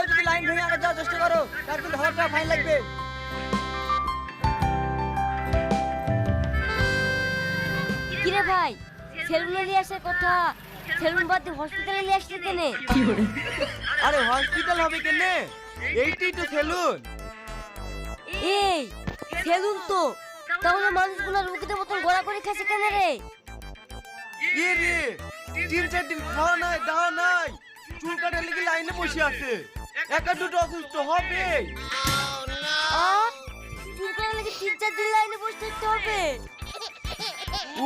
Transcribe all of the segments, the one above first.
যদি লাইন ভেঙে আগে যাওয়ার চেষ্টা করো তার কিন্তু 1000 টাকা ফাইন লাগবে। কিরে ভাই, সেলুনে নিয়ে আসার কথা, সেলুন বাদ দিয়ে হসপিটালে নিয়ে আসলি কেনে? আরে হসপিটাল হবে কেনে, এইটাই তো সেলুন। এই সেলুন তো, তাহলে মানুষগুলো রুগীদের মতন গোড়া করে খাচ্ছে কেন রে? এ রে, 3-4 দিন খাওয়া নাই দাওয়া নাই, চুল কাটার লেগে লাইনে বসে আছে, একা দুটো অসুস্থ হবে। চুল কাটার লেগে 3-4 দিন লাইনে বসে থাকতে হবে?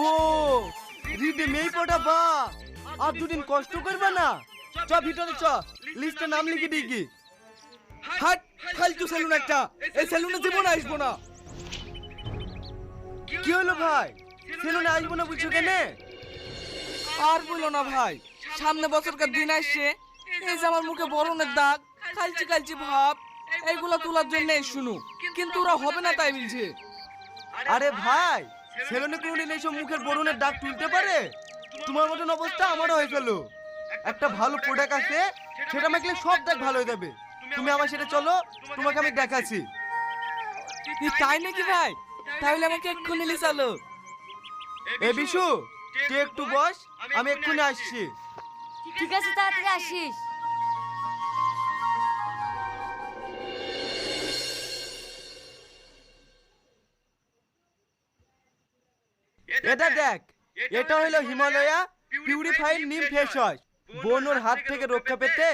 ও রিদে মেই পড়া বা, আর দুদিন কষ্ট করবে না। চ ভিতরে চ, লিস্টে নাম লিখে দিই। হাট, ফালতু সেলুন একটা, এই সেলুনে জীবনে আসবো না। কি হলো ভাই, সেলুনে আসবো না বুঝছো কেনে? আর বলো না ভাই, সামনে বছরকার দিন আসছে, এই যে আমার মুখে বরণের দাগ, কালচি কালচি ভাব, এইগুলা তোলার জন্য শুনু, কিন্তু ওরা হবে না তাই বলছে। আরে ভাই, সেলুনে কোনদিন এইসব মুখের বরণের দাগ তুলতে পারে? তোমার মতন অবস্থা আমারও হয়েছিল। একটা ভালো প্রোডাক্ট আছে, সেটা মাখলে সব দাগ ভালো হয়ে যাবে। তুমি আমার সাথে চলো, তোমাকে আমি দেখাচ্ছি। তাই নাকি ভাই? তাহলে আমাকে এক্ষুনি নিয়ে চলো। এ বিশু, তুই একটু বস, আমি এক্ষুনি আসছি। ঠিক আছে, তাড়াতাড়ি আসিস। এটা দেখ, এটা হলো হিমালয়া পিউরিফাইড নিম ফেস ওয়াশ। বন ওর হাত থেকে রক্ষা পেতে